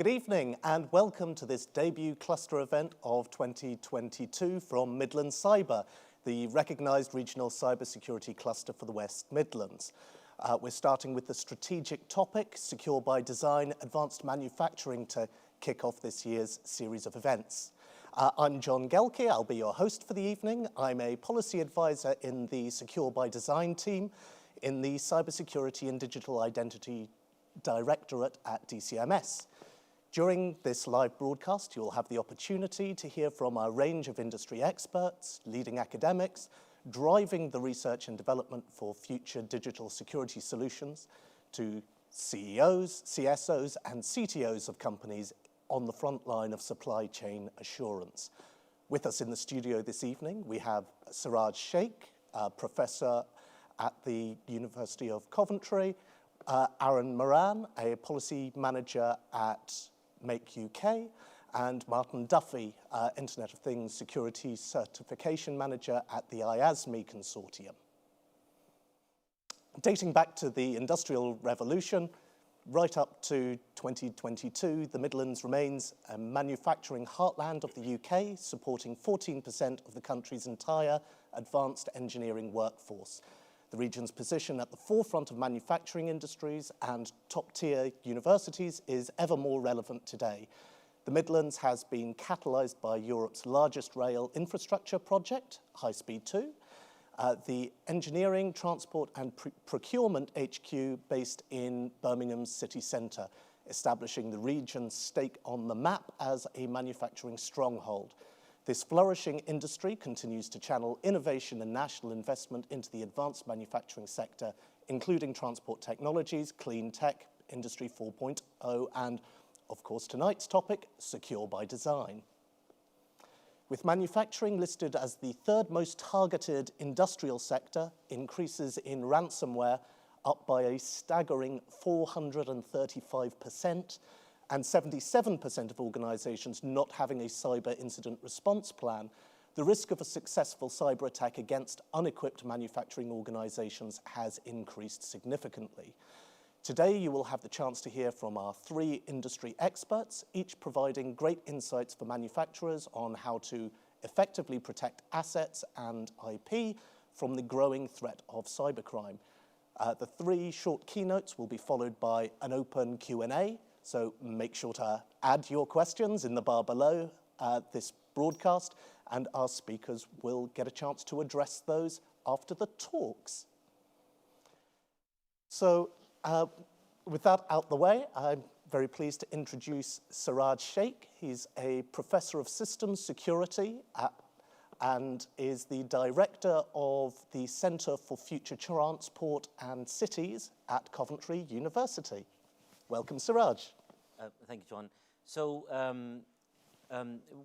Good evening and welcome to this debut cluster event of 2022 from Midlands Cyber, the recognised regional cybersecurity cluster for the West Midlands. We're starting with the strategic topic, Secure by Design, Advanced Manufacturing, to kick off this year's series of events. I'm John Gelke, I'll be your host for the evening. I'm a policy advisor in the Secure by Design team in the Cybersecurity and Digital Identity Directorate at DCMS. During this live broadcast, you'll have the opportunity to hear from a range of industry experts, leading academics, driving the research and development for future digital security solutions, to CEOs, CSOs, and CTOs of companies on the front line of supply chain assurance. With us in the studio this evening, we have Siraj Sheikh, professor at the University of Coventry, Aaron Moran, a policy manager at Make UK, and Martin Duffy, Internet of Things Security Certification Manager at the IASME Consortium. Dating back to the Industrial Revolution, right up to 2022, the Midlands remains a manufacturing heartland of the UK, supporting 14% of the country's entire advanced engineering workforce. The region's position at the forefront of manufacturing industries and top-tier universities is ever more relevant today. The Midlands has been catalysed by Europe's largest rail infrastructure project, High Speed 2, the Engineering, Transport and Procurement HQ based in Birmingham's city centre, establishing the region's stake on the map as a manufacturing stronghold. This flourishing industry continues to channel innovation and national investment into the advanced manufacturing sector, including transport technologies, clean tech, Industry 4.0, and, of course, tonight's topic, Secure by Design. With manufacturing listed as the third most targeted industrial sector, increases in ransomware up by a staggering 435%, and 77% of organisations not having a cyber incident response plan, the risk of a successful cyber attack against unequipped manufacturing organisations has increased significantly. Today, you will have the chance to hear from our three industry experts, each providing great insights for manufacturers on how to effectively protect assets and IP from the growing threat of cybercrime. The three short keynotes will be followed by an open Q&A, so make sure to add your questions in the bar below this broadcast, and our speakers will get a chance to address those after the talks. So, with that out the way, I'm very pleased to introduce Siraj Sheikh. He's a professor of systems security and is the director of the Centre for Future Transport and Cities at Coventry University. Welcome, Siraj. Thank you, John. So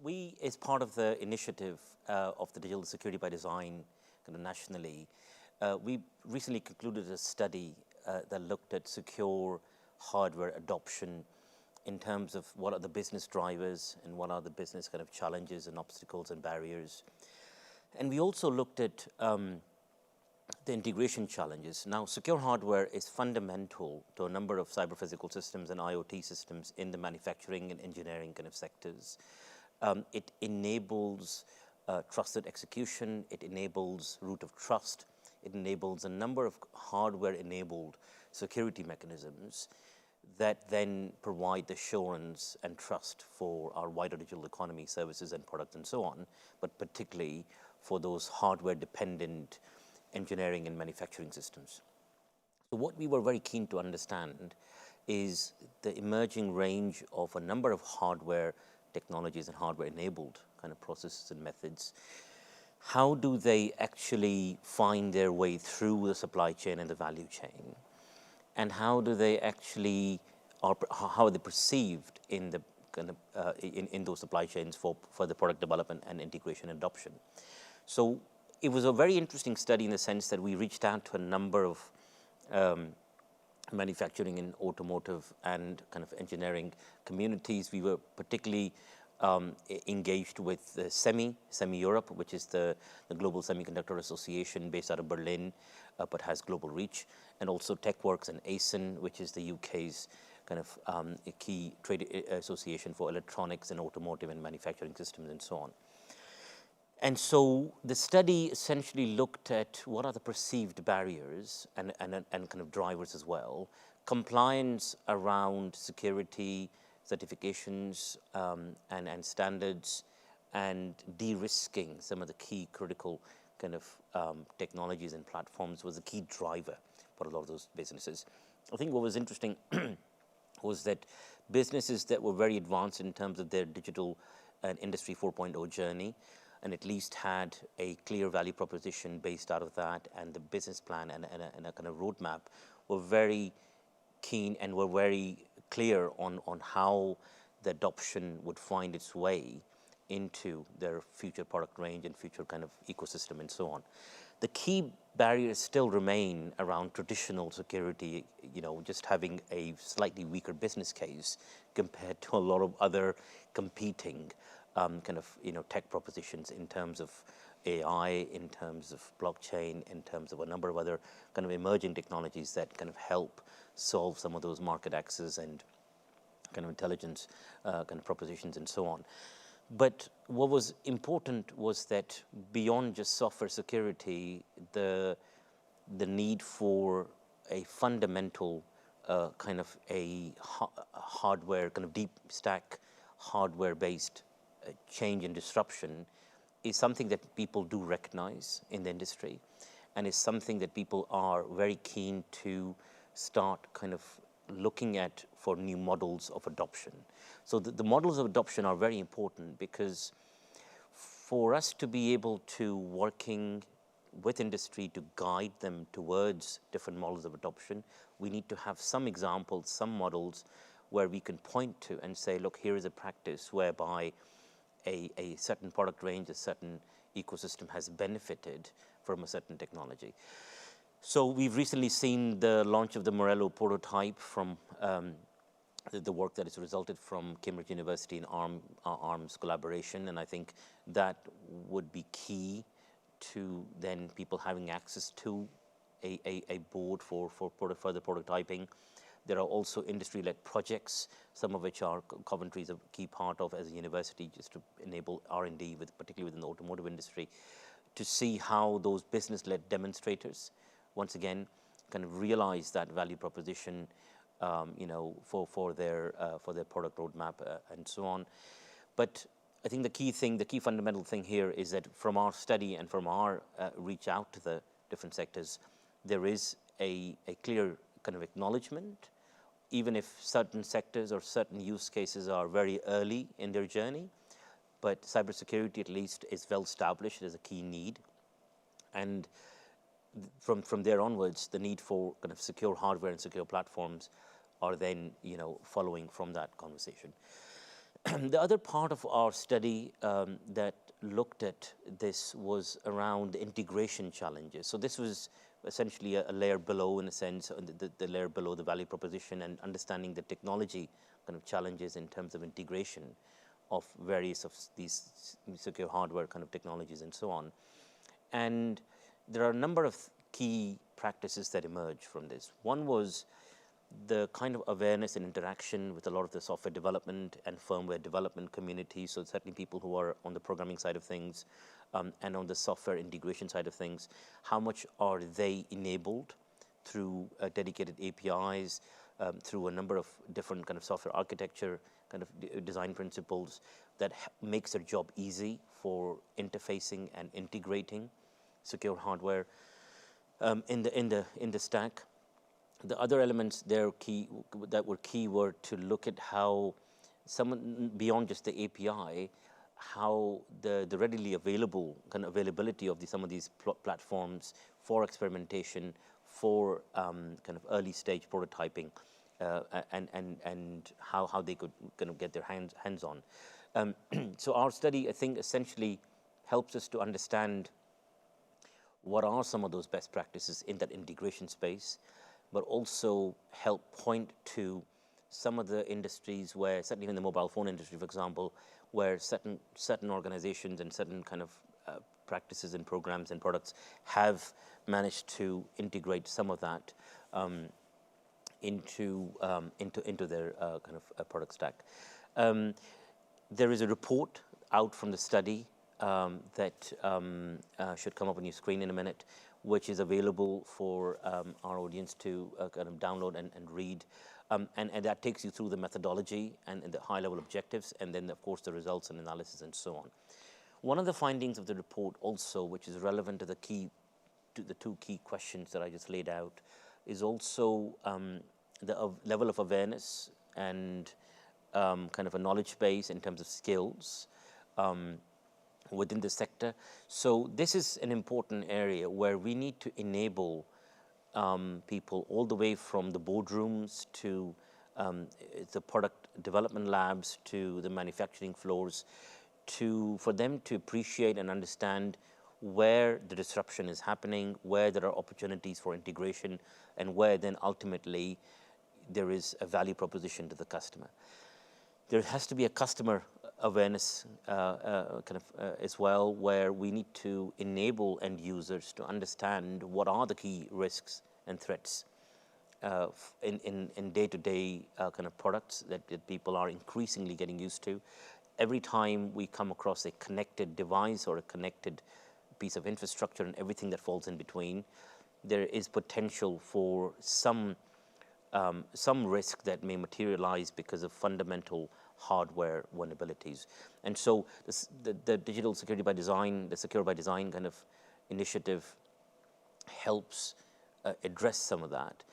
we, as part of the initiative of the Digital Security by Design kind of nationally, we recently concluded a study that looked at secure hardware adoption in terms of what are the business drivers and what are the business kind of challenges and obstacles and barriers. And we also looked at the integration challenges. Now, secure hardware is fundamental to a number of cyber-physical systems and IoT systems in the manufacturing and engineering kind of sectors. It enables trusted execution, it enables root of trust, it enables a number of hardware-enabled security mechanisms that then provide the assurance and trust for our wider digital economy, services and products and so on, but particularly for those hardware-dependent engineering and manufacturing systems. So what we were very keen to understand is the emerging range of a number of hardware technologies and hardware-enabled kind of processes and methods. How do they actually find their way through the supply chain and the value chain? And how do they actually, how are they perceived in the kind of in those supply chains for the product development and integration and adoption? So it was a very interesting study in the sense that we reached out to a number of manufacturing and automotive and kind of engineering communities. We were particularly engaged with SEMI Europe, which is the Global Semiconductor Association based out of Berlin, but has global reach, and also TechWorks and ASIN, which is the UK's kind of a key trade association for electronics and automotive and manufacturing systems and so on. And so the study essentially looked at what are the perceived barriers and kind of drivers as well, compliance around security, certifications and standards, and de-risking some of the key critical kind of technologies and platforms was a key driver for a lot of those businesses. I think what was interesting was that businesses that were very advanced in terms of their digital and Industry 4.0 journey, and at least had a clear value proposition based out of that, and the business plan and a kind of roadmap, were very keen and were very clear on how the adoption would find its way into their future product range and future kind of ecosystem and so on. The key barriers still remain around traditional security, just having a slightly weaker business case compared to a lot of other competing kind of tech propositions in terms of AI, in terms of blockchain, in terms of a number of other kind of emerging technologies that kind of help solve some of those market access and kind of intelligence kind of propositions and so on. But what was important was that beyond just software security, the need for a fundamental kind of a hardware, kind of deep stack hardware-based change and disruption is something that people do recognize in the industry, and is something that people are very keen to start kind of looking at for new models of adoption. So the models of adoption are very important, because for us to be able to working with industry to guide them towards different models of adoption, we need to have some examples, some models where we can point to and say, look, here is a practice whereby a certain product range, a certain ecosystem has benefited from a certain technology. So we've recently seen the launch of the Morello prototype from the work that has resulted from Cambridge University and ARM's collaboration, and I think that would be key to then people having access to a board for further prototyping. There are also industry-led projects, some of which are Coventry is a key part of as a university, just to enable R&D, particularly within the automotive industry, to see how those business-led demonstrators, once again, kind of realize that value proposition, for their product roadmap and so on. But I think the key fundamental thing here is that from our study and from our reach out to the different sectors, there is a clear kind of acknowledgement, even if certain sectors or certain use cases are very early in their journey, but cybersecurity at least is well established as a key need. And from there onwards, the need for kind of secure hardware and secure platforms are then, following from that conversation. The other part of our study that looked at this was around the integration challenges. So this was essentially a layer below, in a sense, the layer below the value proposition, and understanding the technology kind of challenges in terms of integration of various of these secure hardware kind of technologies and so on. And there are a number of key practices that emerge from this. One was the kind of awareness and interaction with a lot of the software development and firmware development community. So certainly people who are on the programming side of things and on the software integration side of things, how much are they enabled through dedicated APIs, through a number of different kind of software architecture kind of design principles that makes their job easy for interfacing and integrating secure hardware in the stack. The other elements there were to look at how someone beyond just the API, how the readily available kind of availability of some of these platforms for experimentation, for kind of early stage prototyping, and how they could kind of get their hands on. So our study, I think, essentially helps us to understand what are some of those best practices in that integration space, but also help point to some of the industries where, certainly in the mobile phone industry, for example, where certain organizations and certain kind of practices and programs and products have managed to integrate some of that into their kind of product stack. There is a report out from the study that should come up on your screen in a minute, which is available for our audience to kind of download and read. And that takes you through the methodology and the high-level objectives, and then, of course, the results and analysis and so on. One of the findings of the report also, which is relevant to the two key questions that I just laid out, is also the level of awareness and kind of a knowledge base in terms of skills within the sector. So this is an important area where we need to enable people all the way from the boardrooms to the product development labs to the manufacturing floors, for them to appreciate and understand where the disruption is happening, where there are opportunities for integration, and where then ultimately there is a value proposition to the customer. There has to be a customer awareness as well, where we need to enable end users to understand what are the key risks and threats in day-to-day kind of products that people are increasingly getting used to. Every time we come across a connected device or a connected piece of infrastructure and everything that falls in between, there is potential for some risk that may materialize because of fundamental hardware vulnerabilities. And so the digital security by design, the secure by design kind of initiative helps address some of that.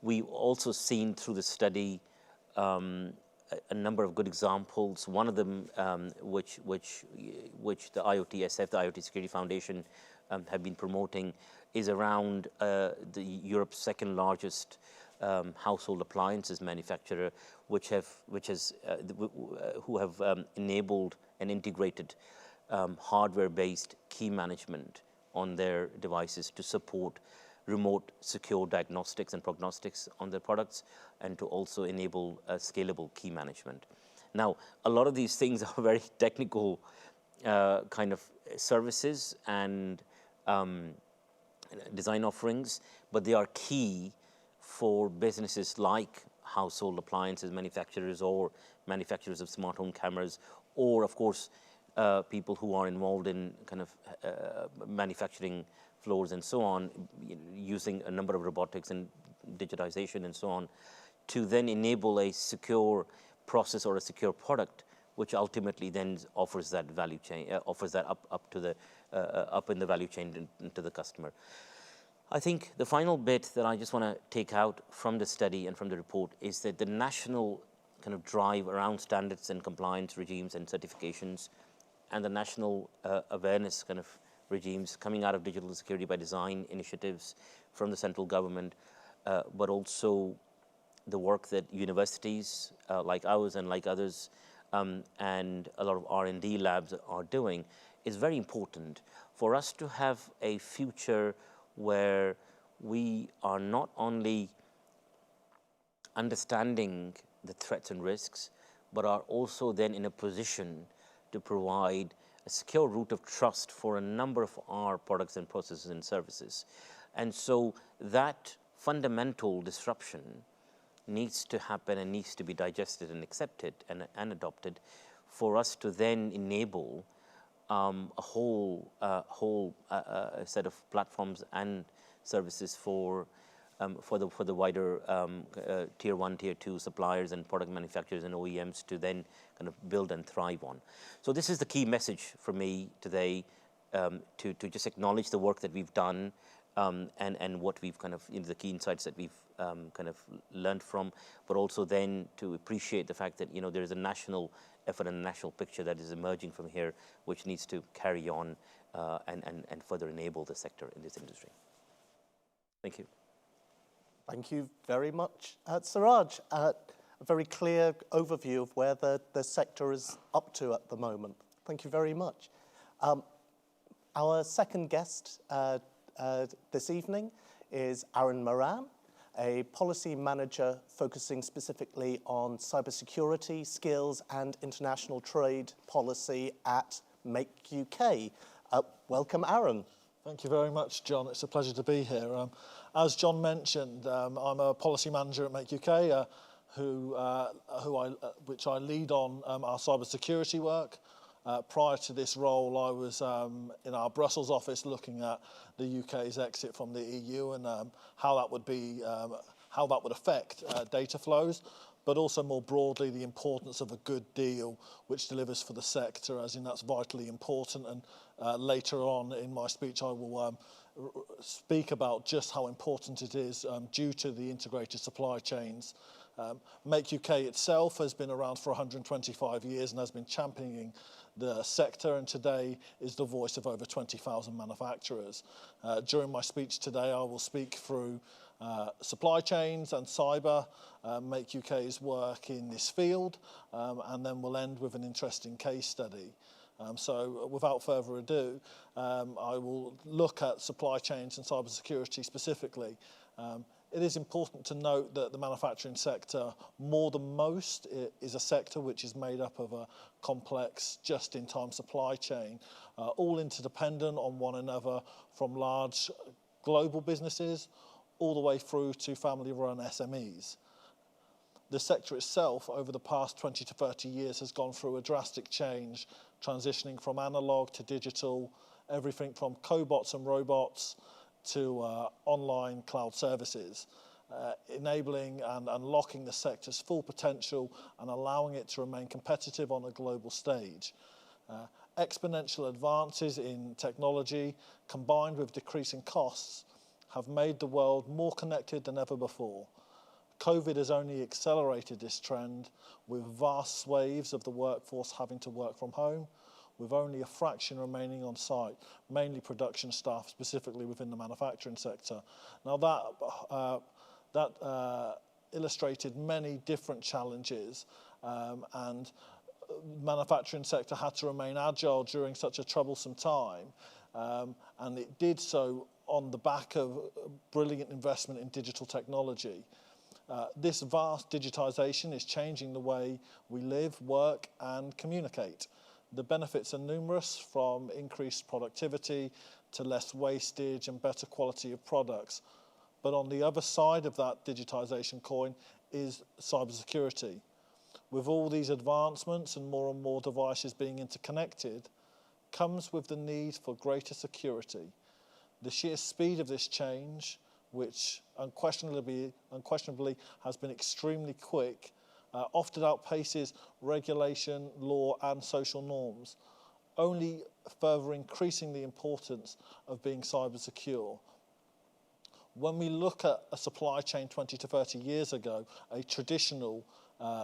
We've also seen through the study a number of good examples. One of them, which the IoTSF, the IoT Security Foundation, have been promoting, is around Europe's second largest household appliances manufacturer, who have enabled and integrated hardware-based key management on their devices to support remote secure diagnostics and prognostics on their products, and to also enable scalable key management. Now, a lot of these things are very technical kind of services and design offerings, but they are key for businesses like household appliances manufacturers or manufacturers of smart home cameras, or of course people who are involved in kind of manufacturing floors and so on, using a number of robotics and digitization and so on, to then enable a secure process or a secure product, which ultimately then offers that value chain, offers that up in the value chain to the customer. I think the final bit that I just want to take out from the study and from the report is that the national kind of drive around standards and compliance regimes and certifications, and the national awareness kind of regimes coming out of digital security by design initiatives from the central government, but also the work that universities like ours and like others and a lot of R&D labs are doing, is very important for us to have a future where we are not only understanding the threats and risks, but are also then in a position to provide a secure root of trust for a number of our products and processes and services. And so that fundamental disruption needs to happen and needs to be digested and accepted and adopted for us to then enable a whole set of platforms and services for the wider tier 1, tier 2 suppliers and product manufacturers and OEMs to then kind of build and thrive on. So this is the key message for me today, to just acknowledge the work that we've done and what we've kind of, the key insights that we've kind of learned from, but also then to appreciate the fact that, there is a national effort and a national picture that is emerging from here, which needs to carry on and further enable the sector in this industry. Thank you. Thank you very much, Siraj. A very clear overview of where the sector is up to at the moment. Thank you very much. Our second guest this evening is Aaron Moran, a policy manager focusing specifically on cybersecurity skills and international trade policy at Make UK. Welcome, Aaron. Thank you very much, John. It's a pleasure to be here. As John mentioned, I'm a policy manager at Make UK, which I lead on our cybersecurity work. Prior to this role, I was in our Brussels office looking at the UK's exit from the EU and how that would affect data flows, but also more broadly the importance of a good deal which delivers for the sector, as in that's vitally important. And later on in my speech I will speak about just how important it is due to the integrated supply chains. Make UK itself has been around for 125 years and has been championing the sector, and today is the voice of over 20,000 manufacturers. During my speech today I will speak through supply chains and cyber, Make UK's work in this field, and then we'll end with an interesting case study. So without further ado, I will look at supply chains and cybersecurity specifically. It is important to note that the manufacturing sector, more than most, is a sector which is made up of a complex just-in-time supply chain, all interdependent on one another, from large global businesses all the way through to family-run SMEs. The sector itself, over the past 20 to 30 years, has gone through a drastic change, transitioning from analog to digital, everything from cobots and robots to online cloud services, enabling and unlocking the sector's full potential and allowing it to remain competitive on a global stage. Exponential advances in technology, combined with decreasing costs, have made the world more connected than ever before. COVID has only accelerated this trend, with vast swathes of the workforce having to work from home, with only a fraction remaining on site, mainly production staff, specifically within the manufacturing sector. Now that illustrated many different challenges, and manufacturing sector had to remain agile during such a troublesome time, and it did so on the back of brilliant investment in digital technology. This vast digitisation is changing the way we live, work and communicate. The benefits are numerous, from increased productivity to less wastage and better quality of products. But on the other side of that digitisation coin is cybersecurity. With all these advancements and more devices being interconnected, comes with the need for greater security. The sheer speed of this change, which unquestionably has been extremely quick, often outpaces regulation, law and social norms, only further increasing the importance of being cyber secure. When we look at a supply chain 20 to 30 years ago, a traditional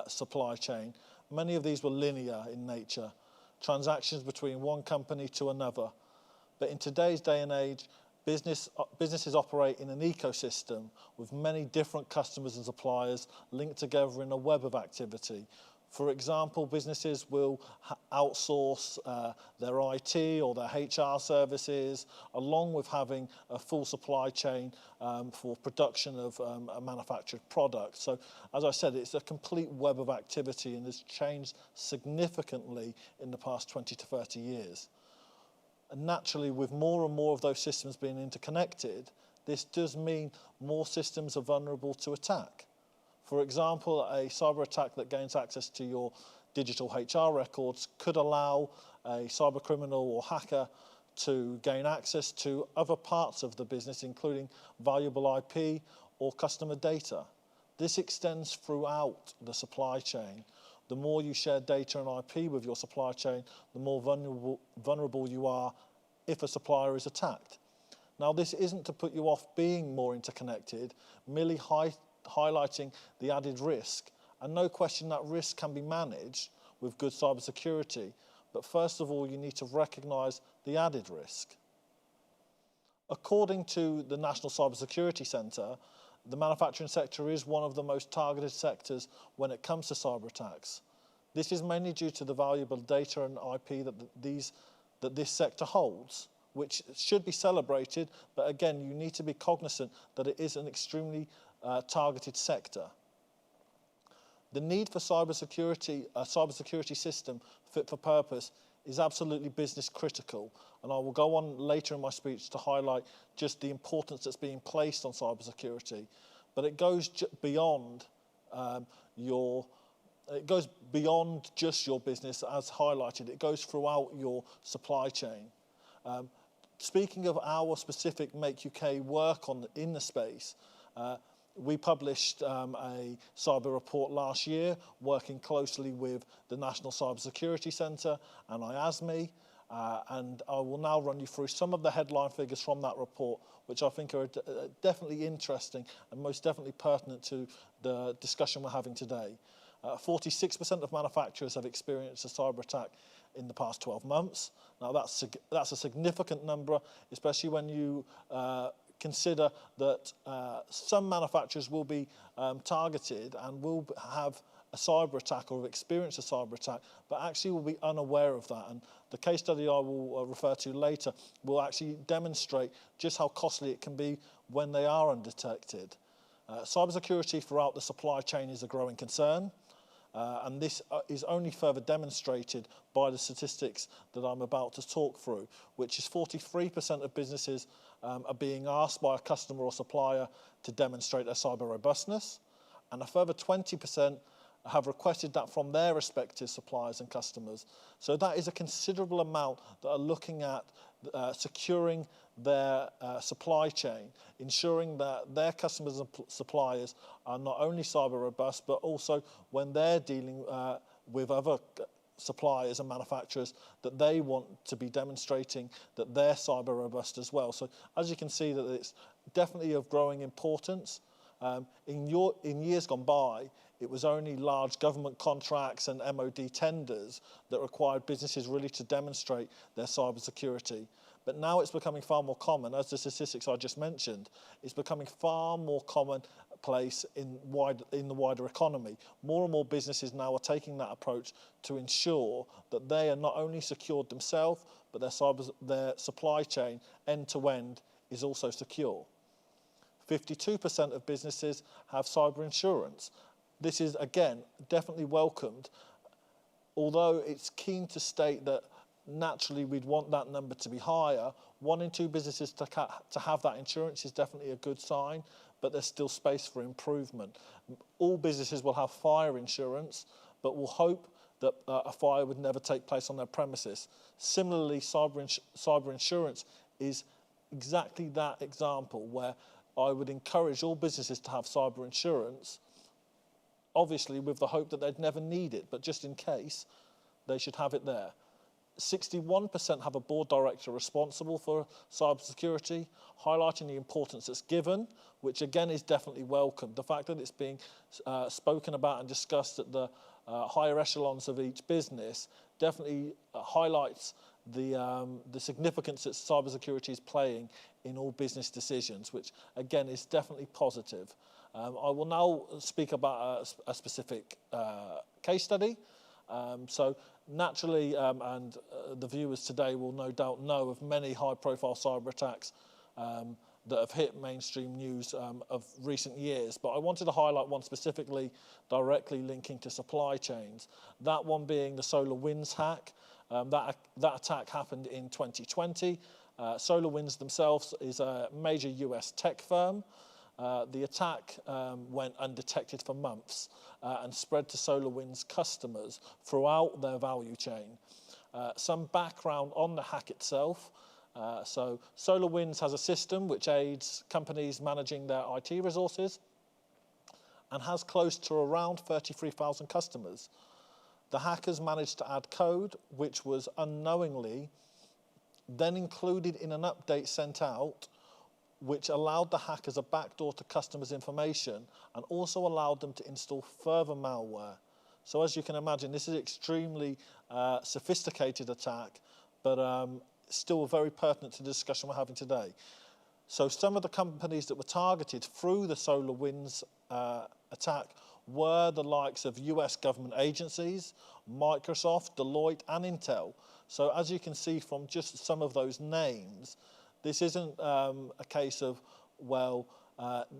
supply chain, many of these were linear in nature, transactions between one company to another. But in today's day and age, businesses operate in an ecosystem with many different customers and suppliers linked together in a web of activity. For example, businesses will outsource their IT or their HR services, along with having a full supply chain for production of a manufactured product. So, as I said, it's a complete web of activity and has changed significantly in the past 20 to 30 years. And naturally, with more and more of those systems being interconnected, this does mean more systems are vulnerable to attack. For example, a cyber attack that gains access to your digital HR records could allow a cyber criminal or hacker to gain access to other parts of the business, including valuable IP or customer data. This extends throughout the supply chain. The more you share data and IP with your supply chain, the more vulnerable you are if a supplier is attacked. Now, this isn't to put you off being more interconnected, merely highlighting the added risk. And no question that risk can be managed with good cybersecurity. But first of all, you need to recognise the added risk. According to the National Cybersecurity Centre, the manufacturing sector is one of the most targeted sectors when it comes to cyber attacks. This is mainly due to the valuable data and IP that this sector holds, which should be celebrated, but again, you need to be cognizant that it is an extremely targeted sector. The need for a cybersecurity system fit for purpose is absolutely business critical. And I will go on later in my speech to highlight just the importance that's being placed on cybersecurity. But it goes beyond it goes beyond just your business, as highlighted. It goes throughout your supply chain. Speaking of our specific Make UK work in the space, we published a cyber report last year, working closely with the National Cybersecurity Centre and IASME, and I will now run you through some of the headline figures from that report, which I think are definitely interesting and most definitely pertinent to the discussion we're having today. 46% of manufacturers have experienced a cyber attack in the past 12 months. Now that's a significant number, especially when you consider that some manufacturers will be targeted and will have a cyber attack or have experienced a cyber attack, but actually will be unaware of that. And the case study I will refer to later will actually demonstrate just how costly it can be when they are undetected. Cybersecurity throughout the supply chain is a growing concern. And this is only further demonstrated by the statistics that I'm about to talk through, which is 43% of businesses are being asked by a customer or supplier to demonstrate their cyber robustness, and a further 20% have requested that from their respective suppliers and customers. So that is a considerable amount that are looking at securing their supply chain, ensuring that their customers and suppliers are not only cyber robust, but also when they're dealing with other suppliers and manufacturers, that they want to be demonstrating that they're cyber robust as well. So as you can see, that it's definitely of growing importance. In years gone by, it was only large government contracts and MOD tenders that required businesses really to demonstrate their cyber security. But now it's becoming far more common, as the statistics I just mentioned, it's becoming far more commonplace in the wider economy. More and more businesses now are taking that approach to ensure that they are not only secured themselves, but their supply chain end-to-end is also secure. 52% of businesses have cyber insurance. This is, again, definitely welcomed, although it's keen to state that naturally we'd want that number to be higher. 1 in 2 businesses to have that insurance is definitely a good sign, but there's still space for improvement. All businesses will have fire insurance, but will hope that a fire would never take place on their premises. Similarly, cyber insurance is exactly that example where I would encourage all businesses to have cyber insurance, obviously with the hope that they'd never need it, but just in case, they should have it there. 61% have a board director responsible for cybersecurity, highlighting the importance that's given, which again is definitely welcome. The fact that it's being spoken about and discussed at the higher echelons of each business definitely highlights the significance that cybersecurity is playing in all business decisions, which again is definitely positive. I will now speak about a specific case study. So naturally, and the viewers today will no doubt know of many high-profile cyber attacks that have hit mainstream news of recent years, but I wanted to highlight one specifically directly linking to supply chains, that one being the SolarWinds hack. That attack happened in 2020. SolarWinds themselves is a major US tech firm. The attack went undetected for months and spread to SolarWinds customers throughout their value chain. Some background on the hack itself. So SolarWinds has a system which aids companies managing their IT resources and has close to around 33,000 customers. The hackers managed to add code which was unknowingly then included in an update sent out, which allowed the hackers a backdoor to customers' information and also allowed them to install further malware. So as you can imagine, this is an extremely sophisticated attack, but still very pertinent to the discussion we're having today. So some of the companies that were targeted through the SolarWinds attack were the likes of US government agencies, Microsoft, Deloitte, and Intel. So as you can see from just some of those names, this isn't a case of, well,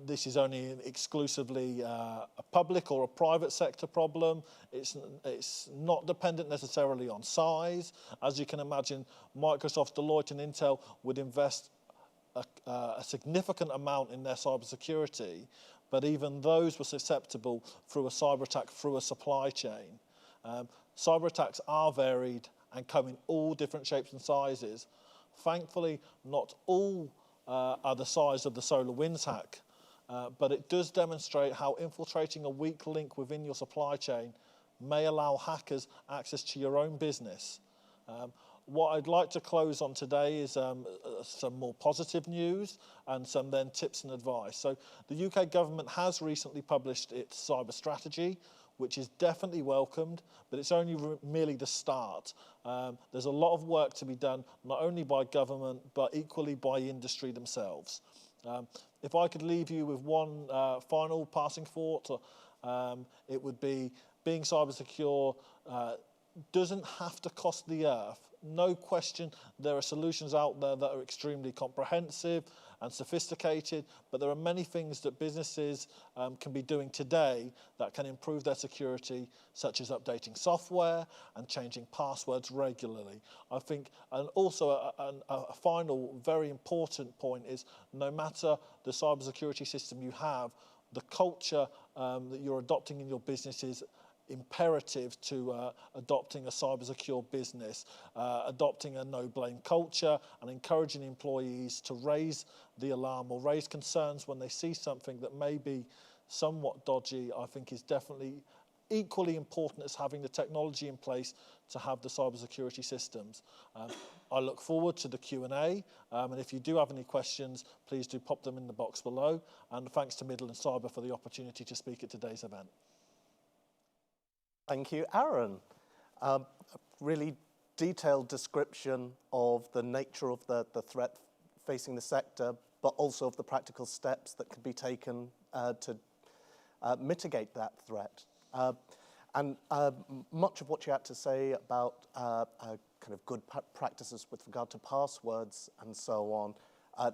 This is only exclusively a public or a private sector problem. It's not dependent necessarily on size. As you can imagine, Microsoft, Deloitte and Intel would invest a significant amount in their cybersecurity, but even those were susceptible through a cyber attack through a supply chain. Cyber attacks are varied and come in all different shapes and sizes. Thankfully, not all are the size of the SolarWinds hack, but it does demonstrate how infiltrating a weak link within your supply chain may allow hackers access to your own business. What I'd like to close on today is some more positive news and some then tips and advice. So the UK government has recently published its cyber strategy, which is definitely welcomed, but it's only merely the start. There's a lot of work to be done, not only by government, but equally by industry themselves. If I could leave you with one final passing thought, it would be being cyber secure doesn't have to cost the earth. No question, there are solutions out there that are extremely comprehensive and sophisticated, but there are many things that businesses can be doing today that can improve their security, such as updating software and changing passwords regularly. I think, and also a final very important point is, no matter the cybersecurity system you have, the culture that you're adopting in your business is imperative to adopting a cyber secure business, adopting a no-blame culture and encouraging employees to raise the alarm or raise concerns when they see something that may be somewhat dodgy, I think is definitely equally important as having the technology in place to have the cybersecurity systems. I look forward to the Q&A, and if you do have any questions, please do pop them in the box below. And thanks to Midlands Cyber for the opportunity to speak at today's event. Thank you, Aaron. A really detailed description of the nature of the threat facing the sector, but also of the practical steps that could be taken to mitigate that threat. And much of what you had to say about kind of good practices with regard to passwords and so on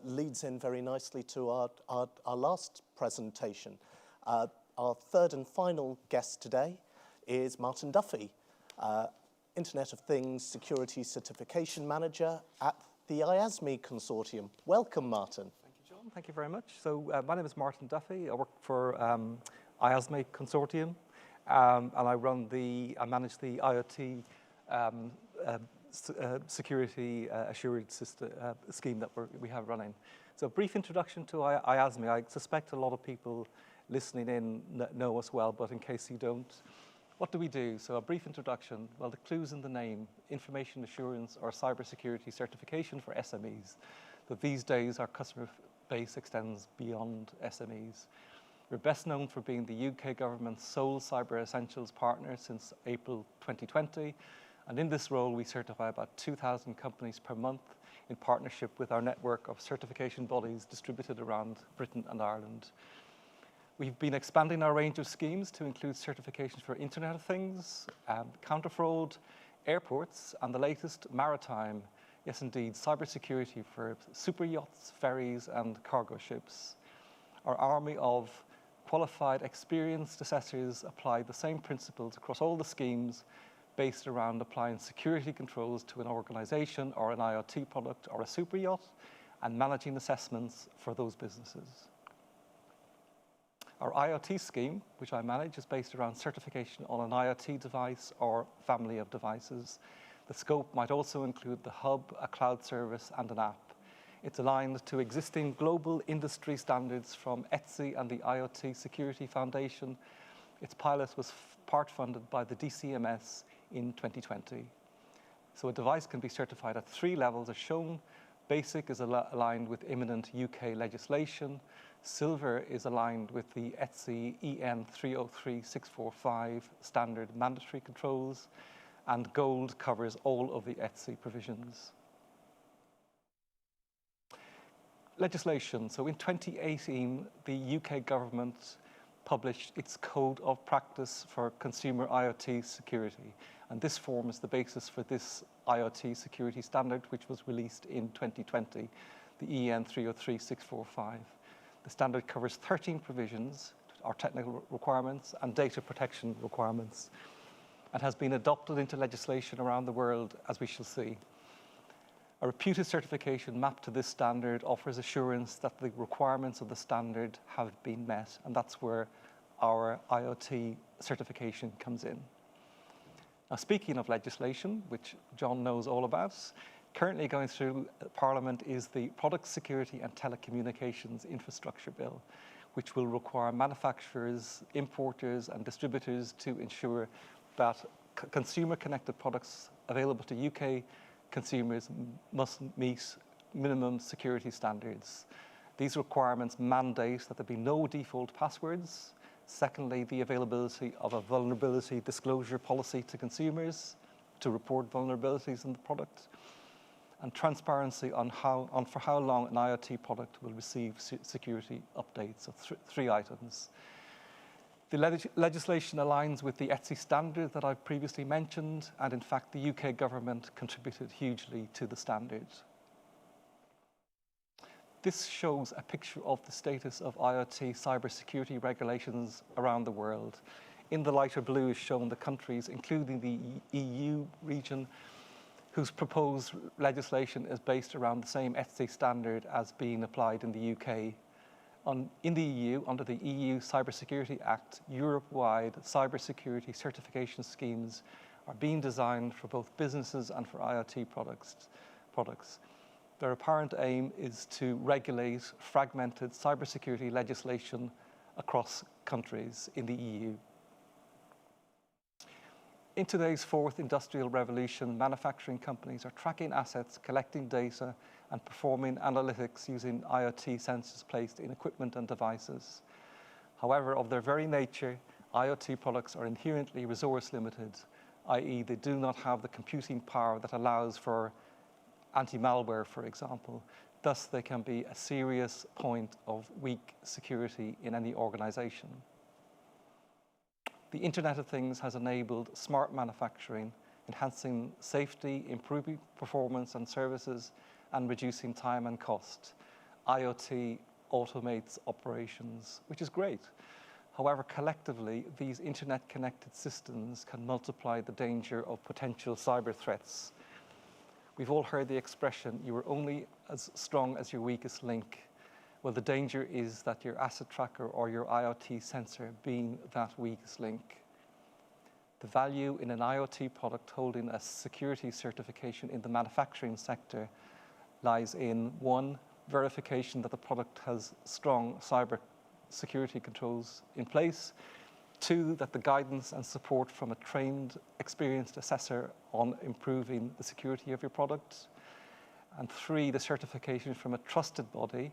leads in very nicely to our last presentation. Our third and final guest today is Martin Duffy, Internet of Things Security Certification Manager at the IASME Consortium. Welcome, Martin. Thank you, John. Thank you very much. So my name is Martin Duffy. I work for IASME Consortium, and I manage the IoT security assured system, scheme that we have running. So a brief introduction to IASME. I suspect a lot of people listening in know us well, but in case you don't, what do we do? So a brief introduction. Well, the clue's in the name: information assurance or cybersecurity certification for SMEs. But these days, our customer base extends beyond SMEs. We're best known for being the UK government's sole cyber essentials partner since April 2020. And in this role, we certify about 2,000 companies per month in partnership with our network of certification bodies distributed around Britain and Ireland. We've been expanding our range of schemes to include certifications for Internet of Things, counter-fraud, airports, and the latest, maritime. Yes, indeed, cybersecurity for super yachts, ferries, and cargo ships. Our army of qualified, experienced assessors apply the same principles across all the schemes, based around applying security controls to an organization or an IoT product or a super yacht, and managing assessments for those businesses. Our IoT scheme, which I manage, is based around certification on an IoT device or family of devices. The scope might also include the hub, a cloud service, and an app. It's aligned to existing global industry standards from ETSI and the IoT Security Foundation. Its pilot was part funded by the DCMS in 2020. So a device can be certified at 3 levels as shown. Basic is aligned with imminent UK legislation. Silver is aligned with the ETSI EN 303645 standard mandatory controls. And gold covers all of the ETSI provisions. Legislation. So in 2018, the UK government published its Code of Practice for Consumer IoT Security. And this forms the basis for this IoT security standard, which was released in 2020, the EN 303645. The standard covers 13 provisions, or technical requirements, and data protection requirements, and has been adopted into legislation around the world, as we shall see. A reputed certification mapped to this standard offers assurance that the requirements of the standard have been met, and that's where our IoT certification comes in. Now, speaking of legislation, which John knows all about, currently going through Parliament is the Product Security and Telecommunications Infrastructure Bill, which will require manufacturers, importers, and distributors to ensure that consumer-connected products available to UK consumers must meet minimum security standards. These requirements mandate that there be no default passwords. Secondly, the availability of a vulnerability disclosure policy to consumers to report vulnerabilities in the product, and transparency on for how long an IoT product will receive security updates. So three items. The legislation aligns with the ETSI standard that I've previously mentioned, and in fact, the UK government contributed hugely to the standard. This shows a picture of the status of IoT cybersecurity regulations around the world. In the lighter blue is shown the countries, including the EU region, whose proposed legislation is based around the same ETSI standard as being applied in the UK. In the EU, under the EU Cybersecurity Act, Europe-wide cybersecurity certification schemes are being designed for both businesses and for IoT products. Their apparent aim is to regulate fragmented cybersecurity legislation across countries in the EU. In today's fourth industrial revolution, manufacturing companies are tracking assets, collecting data, and performing analytics using IoT sensors placed in equipment and devices. However, of their very nature, IoT products are inherently resource limited, i.e. they do not have the computing power that allows for anti-malware, for example. Thus, they can be a serious point of weak security in any organization. The Internet of Things has enabled smart manufacturing, enhancing safety, improving performance and services, and reducing time and cost. IoT automates operations, which is great. However, collectively, these internet-connected systems can multiply the danger of potential cyber threats. We've all heard the expression, you are only as strong as your weakest link. Well, the danger is that your asset tracker or your IoT sensor being that weakest link. The value in an IoT product holding a security certification in the manufacturing sector lies in, one, verification that the product has strong cyber security controls in place. Two, that the guidance and support from a trained, experienced assessor on improving the security of your product. And three, the certification from a trusted body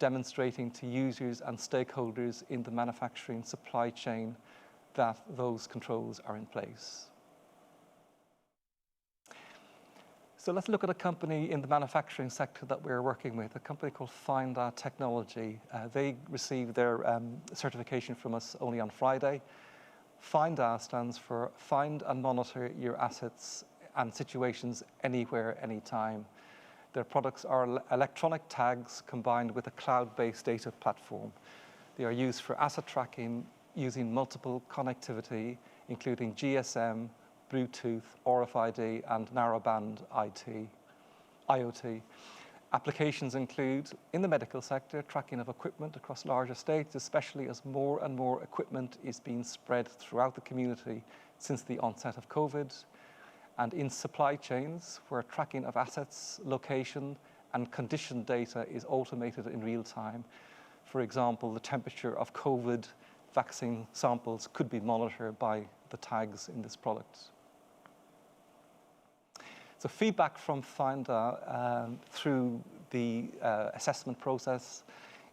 demonstrating to users and stakeholders in the manufacturing supply chain that those controls are in place. So let's look at a company in the manufacturing sector that we're working with, a company called Finda Technology. They received their certification from us only on Friday. Finda stands for Find and Monitor Your Assets and Situations Anywhere, Anytime. Their products are electronic tags combined with a cloud-based data platform. They are used for asset tracking using multiple connectivity, including GSM, Bluetooth, RFID, and narrowband IoT. Applications include, in the medical sector, tracking of equipment across large estates, especially as more and more equipment is being spread throughout the community since the onset of COVID. And in supply chains, where tracking of assets, location, and condition data is automated in real time. For example, the temperature of COVID vaccine samples could be monitored by the tags in this product. So feedback from Finda through the assessment process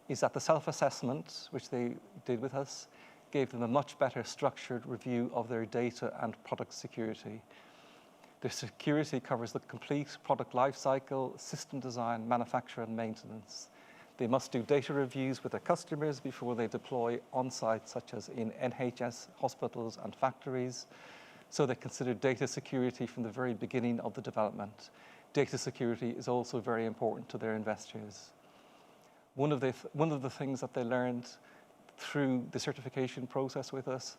is that the self-assessment, which they did with us, gave them a much better structured review of their data and product security. Their security covers the complete product lifecycle, system design, manufacture, and maintenance. They must do data reviews with their customers before they deploy on-site, such as in NHS, hospitals, and factories. So they consider data security from the very beginning of the development. Data security is also very important to their investors. One of the things that they learned through the certification process with us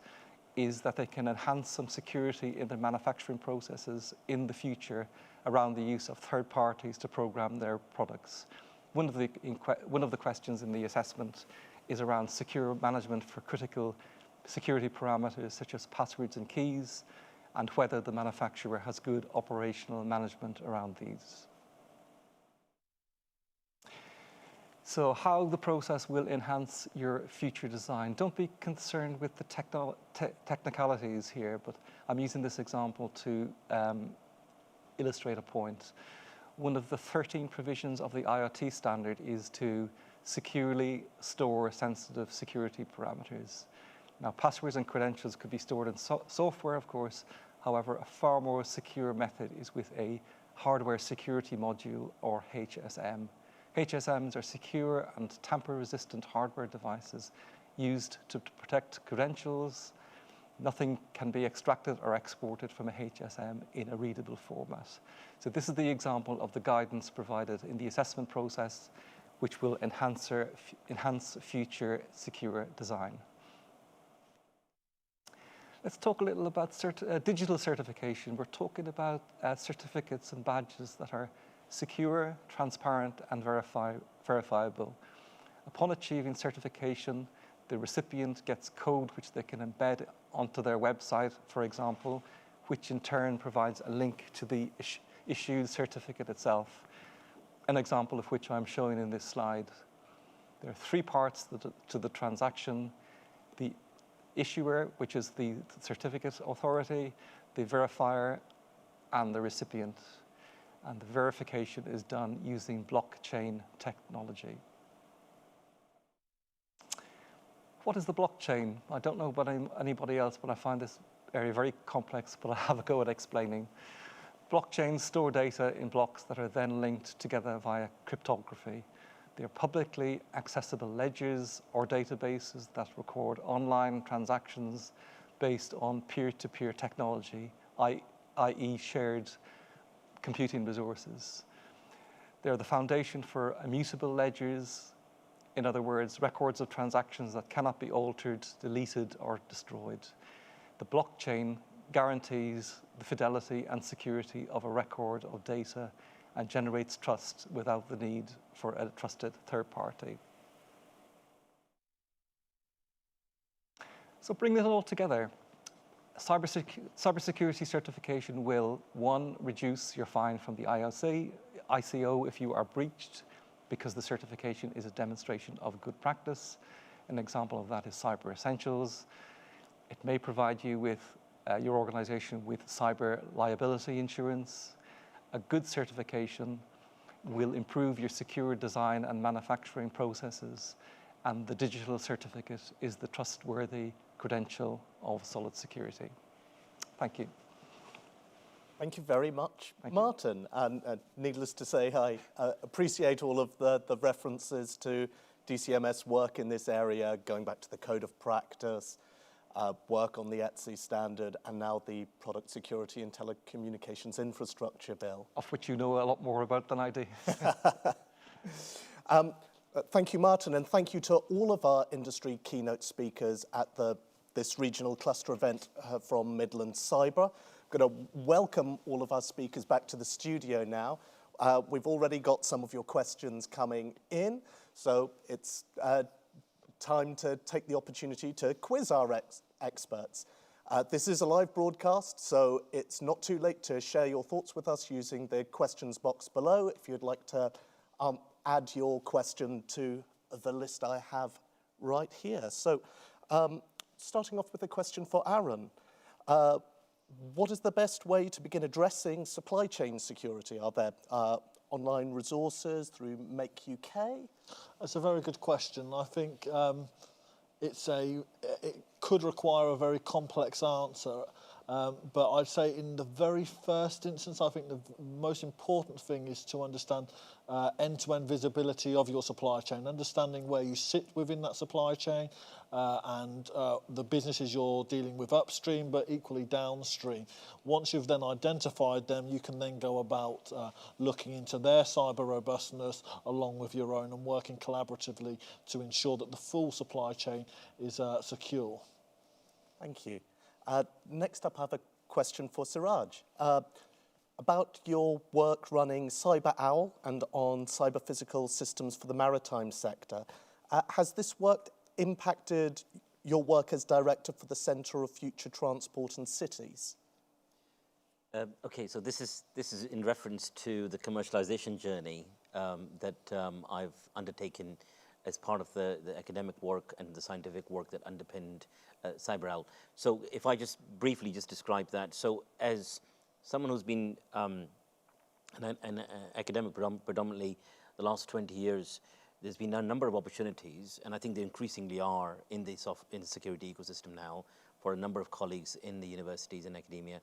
is that they can enhance some security in their manufacturing processes in the future around the use of third parties to program their products. One of the questions in the assessment is around secure management for critical security parameters such as passwords and keys, and whether the manufacturer has good operational management around these. So how the process will enhance your future design. Don't be concerned with the technicalities here, but I'm using this example to illustrate a point. One of the 13 provisions of the IoT standard is to securely store sensitive security parameters. Now, passwords and credentials could be stored in software, of course. However, a far more secure method is with a hardware security module, or HSM. HSMs are secure and tamper-resistant hardware devices used to protect credentials. Nothing can be extracted or exported from a HSM in a readable format. So this is the example of the guidance provided in the assessment process, which will enhance future secure design. Let's talk a little about digital certification. We're talking about certificates and badges that are secure, transparent, and verifiable. Upon achieving certification, the recipient gets code which they can embed onto their website, for example, which in turn provides a link to the issued certificate itself, an example of which I'm showing in this slide. There are three parts to the transaction: the issuer, which is the certificate authority, the verifier, and the recipient. And the verification is done using blockchain technology. What is the blockchain? I don't know about anybody else, but I find this area very complex, but I'll have a go at explaining. Blockchains store data in blocks that are then linked together via cryptography. They're publicly accessible ledgers or databases that record online transactions based on peer-to-peer technology, i.e. shared computing resources. They're the foundation for immutable ledgers, in other words, records of transactions that cannot be altered, deleted, or destroyed. The blockchain guarantees the fidelity and security of a record of data and generates trust without the need for a trusted third party. So bring it all together. Cybersecurity certification will, one, reduce your fine from the ICO if you are breached, because the certification is a demonstration of good practice. An example of that is Cyber Essentials. It may provide you with your organization with cyber liability insurance. A good certification will improve your secure design and manufacturing processes, and the digital certificate is the trustworthy credential of solid security. Thank you. Thank you very much, Thank you. Martin. And needless to say, I appreciate all of the references to DCMS work in this area, going back to the Code of Practice, work on the ETSI standard, and now the Product Security and Telecommunications Infrastructure Bill. Of which you know a lot more about than I do. Thank you, Martin, and thank you to all of our industry keynote speakers at this regional cluster event from Midlands Cyber. I'm going to welcome all of our speakers back to the studio now. We've already got some of your questions coming in, so it's time to take the opportunity to quiz our experts. This is a live broadcast, so it's not too late to share your thoughts with us using the questions box below. If you'd like to add your question to the list I have right here. So starting off with a question for Aaron. What is the best way to begin addressing supply chain security? Are there online resources through Make UK? That's a very good question. I think it could require a very complex answer. But I'd say in the very first instance, I think the most important thing is to understand end-to-end visibility of your supply chain, understanding where you sit within that supply chain, and the businesses you're dealing with upstream, but equally downstream. Once you've then identified them, you can then go about looking into their cyber robustness along with your own and working collaboratively to ensure that the full supply chain is secure. Thank you. Next up, I have a question for Siraj. About your work running Cyber Owl and on cyber physical systems for the maritime sector. Has this work impacted your work as director for the Centre of Future Transport and Cities? Okay, so this is in reference to the commercialization journey that I've undertaken as part of the academic work and the scientific work that underpinned Cyber Owl. So if I just briefly describe that. So as someone who's been an academic predominantly the last 20 years, there's been a number of opportunities, and I think there increasingly are in the security ecosystem now for a number of colleagues in the universities and academia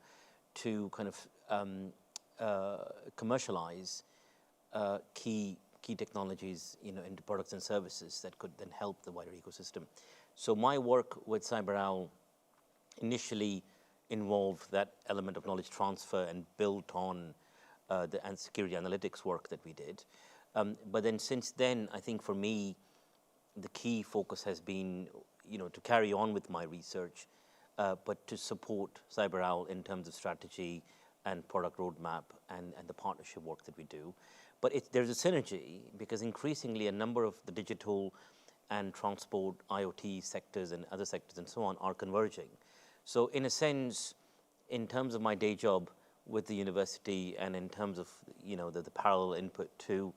to kind of commercialize key technologies, into products and services that could then help the wider ecosystem. So my work with Cyber Owl initially involved that element of knowledge transfer and built on the security analytics work that we did. But then since then, I think for me, the key focus has been, to carry on with my research, but to support Cyber Owl in terms of strategy and product roadmap and the partnership work that we do. But there's a synergy because increasingly a number of the digital and transport, IoT sectors and other sectors and so on are converging. So in a sense, in terms of my day job with the university and in terms of, the parallel input to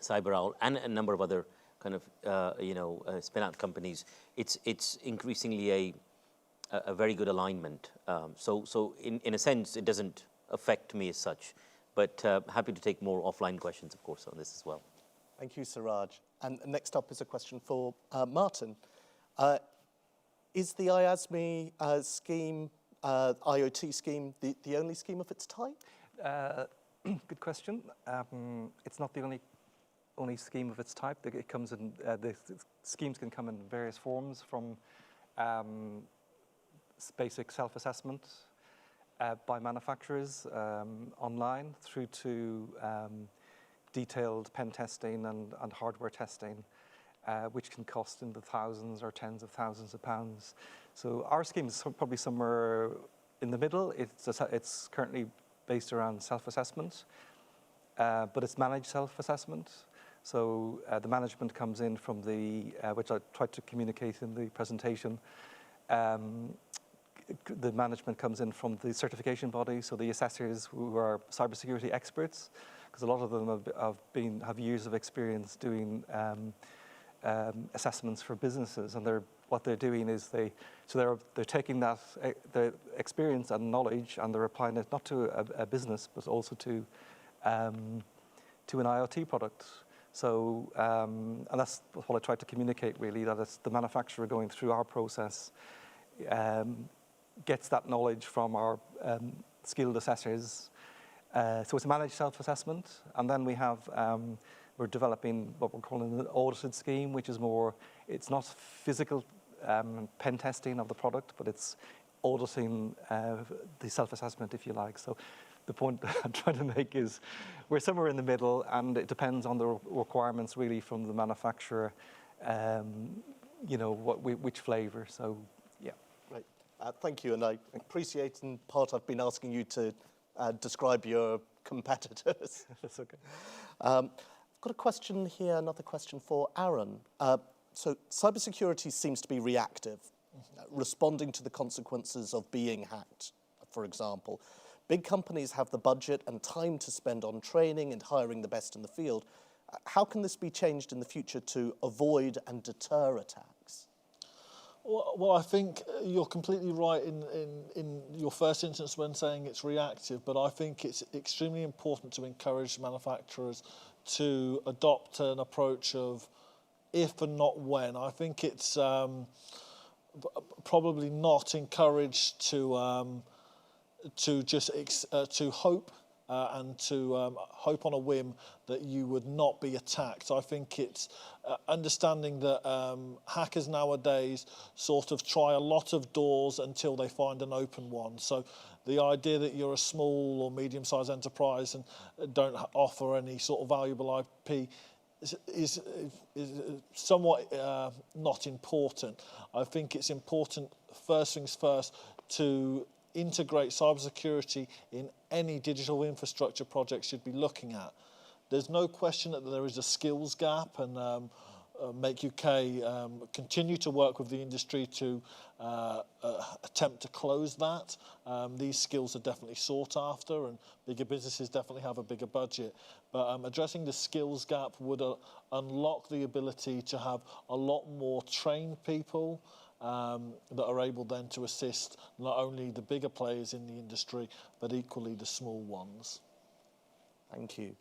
Cyber Owl and a number of other kind of, spin-out companies, it's increasingly a very good alignment. So in a sense, it doesn't affect me as such, but happy to take more offline questions, of course, on this as well. Thank you, Siraj. And next up is a question for Martin. Is the IASME scheme, IoT scheme, the only scheme of its type? Good question. It's not the only scheme of its type. It comes in, the schemes can come in various forms, from basic self-assessment by manufacturers online through to detailed pen testing and hardware testing, which can cost in the thousands or tens of thousands of pounds. So our scheme is probably somewhere in the middle. It's currently based around self-assessment, but it's managed self-assessment. So the management comes in from which I tried to communicate in the presentation. The management comes in from the certification body, so the assessors who are cybersecurity experts, because a lot of them have years of experience doing assessments for businesses, and what they're doing is they're taking that the experience and knowledge and they're applying it not to a business but also to an IoT product. So and that's what I tried to communicate really, that it's the manufacturer going through our process gets that knowledge from our skilled assessors. So it's a managed self-assessment, and then we're developing what we're calling an audited scheme, which is more, it's not physical pen testing of the product, but it's auditing the self-assessment, if you like. So the point I'm trying to make is we're somewhere in the middle, and it depends on the requirements really from the manufacturer, which flavor. So yeah. Right. Thank you, and I appreciate in part I've been asking you to describe your competitors. That's okay. I've got a question here, another question for Aaron. So cybersecurity seems to be reactive, responding to the consequences of being hacked, for example. Big companies have the budget and time to spend on training and hiring the best in the field. How can this be changed in the future to avoid and deter attacks? Well, I think you're completely right in your first instance when saying it's reactive, but I think it's extremely important to encourage manufacturers to adopt an approach of if and not when. I think it's probably not encouraged to just to hope and to hope on a whim that you would not be attacked. I think it's understanding that hackers nowadays sort of try a lot of doors until they find an open one. So the idea that you're a small or medium-sized enterprise and don't offer any sort of valuable IP is somewhat not important. I think it's important, first things first, to integrate cybersecurity in any digital infrastructure projects you'd be looking at. There's no question that there is a skills gap, and Make UK continue to work with the industry to attempt to close that. These skills are definitely sought after, and bigger businesses definitely have a bigger budget. But addressing the skills gap would unlock the ability to have a lot more trained people that are able then to assist not only the bigger players in the industry, but equally the small ones. Thank you.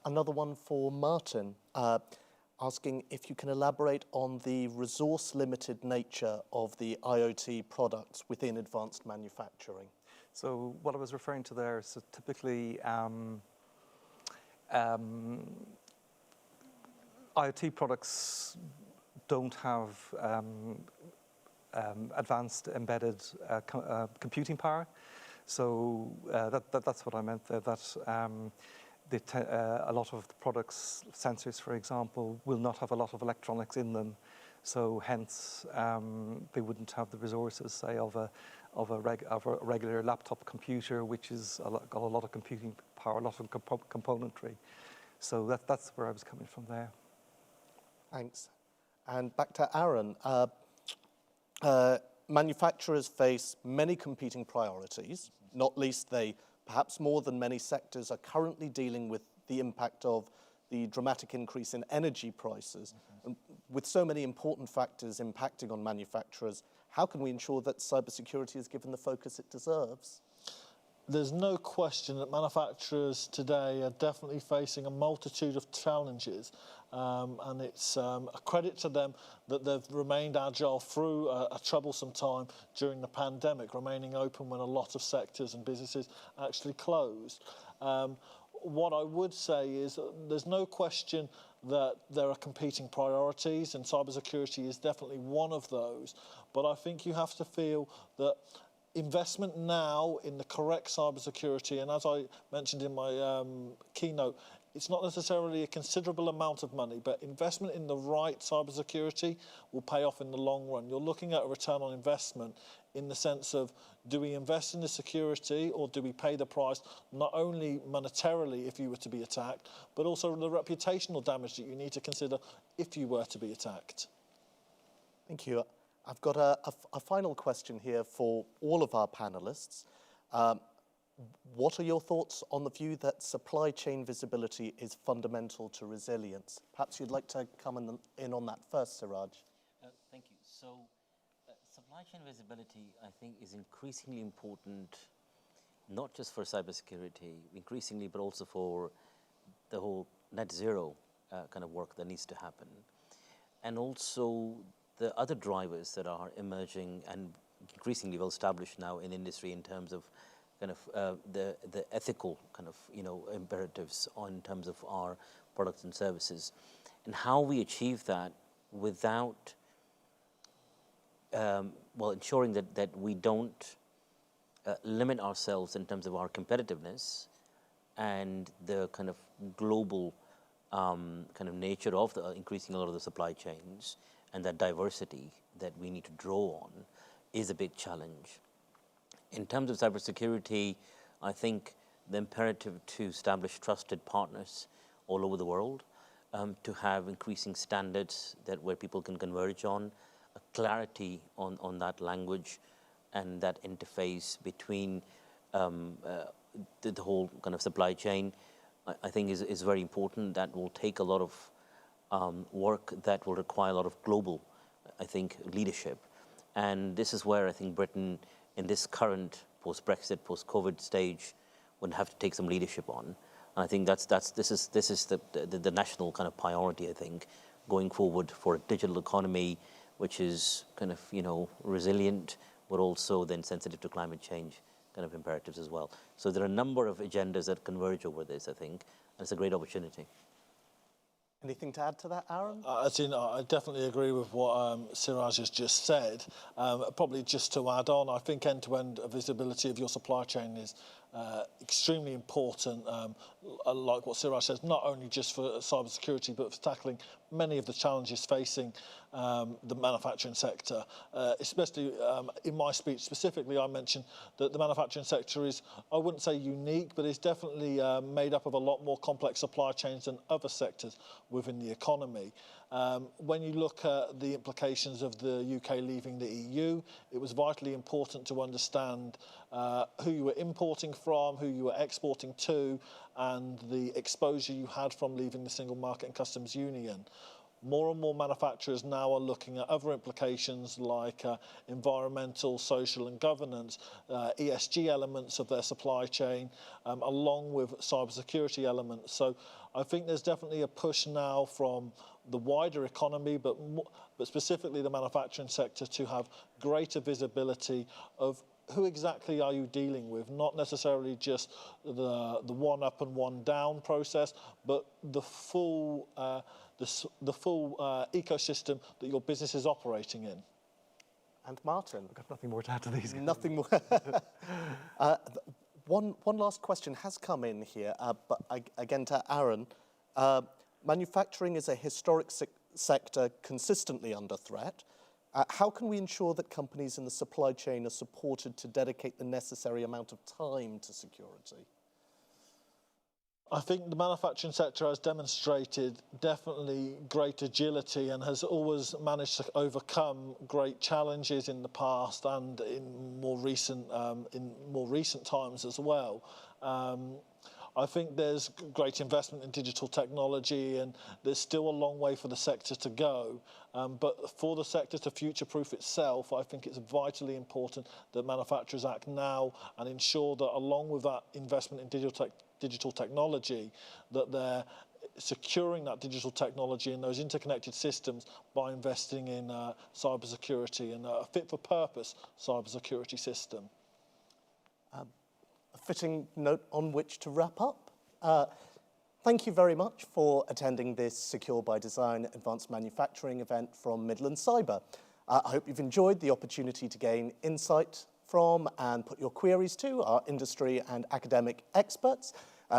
Another one for Martin, asking if you can elaborate on the resource-limited nature of the IoT products within advanced manufacturing. So what I was referring to there is typically IoT products don't have advanced embedded computing power. So that's what I meant there, that a lot of the products, sensors for example, will not have a lot of electronics in them. So hence they wouldn't have the resources, say, of a regular laptop computer, which is got a lot of computing power, a lot of componentry. So that's where I was coming from there. Thanks. And back to Aaron. Manufacturers face many competing priorities, not least they, perhaps more than many sectors, are currently dealing with the impact of the dramatic increase in energy prices. And with so many important factors impacting on manufacturers, how can we ensure that cybersecurity is given the focus it deserves? There's no question that manufacturers today are definitely facing a multitude of challenges, and it's a credit to them that they've remained agile through a troublesome time during the pandemic, remaining open when a lot of sectors and businesses actually closed. What I would say is there's no question that there are competing priorities, and cybersecurity is definitely one of those. But I think you have to feel that investment now in the correct cybersecurity, and as I mentioned in my keynote, it's not necessarily a considerable amount of money, but investment in the right cybersecurity will pay off in the long run. You're looking at a return on investment in the sense of, do we invest in the security or do we pay the price, not only monetarily if you were to be attacked, but also the reputational damage that you need to consider if you were to be attacked. Thank you. I've got a final question here for all of our panelists. What are your thoughts on the view that supply chain visibility is fundamental to resilience? Perhaps you'd like to come in on that first, Siraj. Thank you. So supply chain visibility, I think, is increasingly important, not just for cybersecurity, increasingly, but also for the whole net zero kind of work that needs to happen. And also the other drivers that are emerging and increasingly well established now in industry in terms of kind of the ethical kind of imperatives in terms of our products and services, and how we achieve that without ensuring that we don't limit ourselves in terms of our competitiveness and the kind of global kind of nature of the increasing a lot of the supply chains, and that diversity that we need to draw on is a big challenge. In terms of cybersecurity, I think the imperative to establish trusted partners all over the world, to have increasing standards where people can converge on, a clarity on that language and that interface between the whole kind of supply chain, I think is very important. That will take a lot of work that will require a lot of global, I think, leadership. And this is where I think Britain, in this current post-Brexit, post-COVID stage, would have to take some leadership on. And I think this is the national kind of priority, I think, going forward for a digital economy which is kind of, resilient, but also then sensitive to climate change kind of imperatives as well. So there are a number of agendas that converge over this, I think, and it's a great opportunity. Anything to add to that, Aaron? I definitely agree with what Siraj has just said. Probably just to add on, I think end-to-end visibility of your supply chain is extremely important, like what Siraj says, not only just for cybersecurity, but for tackling many of the challenges facing the manufacturing sector. Especially in my speech specifically, I mentioned that the manufacturing sector is, I wouldn't say unique, but it's definitely made up of a lot more complex supply chains than other sectors within the economy. When you look at the implications of the UK leaving the EU, it was vitally important to understand who you were importing from, who you were exporting to, and the exposure you had from leaving the Single Market and Customs Union. More and more manufacturers now are looking at other implications like environmental, social and governance, ESG elements of their supply chain, along with cybersecurity elements. So I think there's definitely a push now from the wider economy, but specifically the manufacturing sector, to have greater visibility of who exactly are you dealing with, not necessarily just the one up and one down process, but the full ecosystem that your business is operating in. And Martin? I've got nothing more to add to these. Nothing more. One last question has come in here, but again to Aaron. Manufacturing is a historic sector consistently under threat. How can we ensure that companies in the supply chain are supported to dedicate the necessary amount of time to security? I think the manufacturing sector has demonstrated definitely great agility and has always managed to overcome great challenges in the past and in more recent times as well. I think there's great investment in digital technology, and there's still a long way for the sector to go. But for the sector to future-proof itself, I think it's vitally important that manufacturers act now and ensure that along with that investment in digital technology, that they're securing that digital technology and those interconnected systems by investing in cybersecurity and a fit-for-purpose cybersecurity system. A fitting note on which to wrap up. Thank you very much for attending this Secure by Design Advanced Manufacturing event from Midlands Cyber. I hope you've enjoyed the opportunity to gain insight from and put your queries to our industry and academic experts,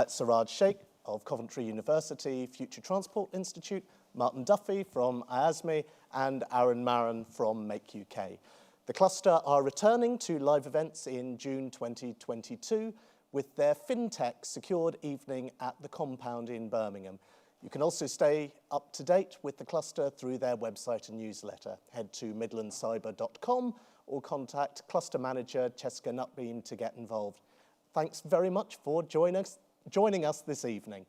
Siraj Sheikh of Coventry University Future Transport Institute, Martin Duffy from IASME, and Aaron Maron from Make UK. The cluster are returning to live events in June 2022 with their FinTech Secured Evening at the Compound in Birmingham. You can also stay up to date with the cluster through their website and newsletter. Head to midlandscyber.com or contact Cluster Manager Cheska Nutbeam to get involved. Thanks very much for joining us this evening.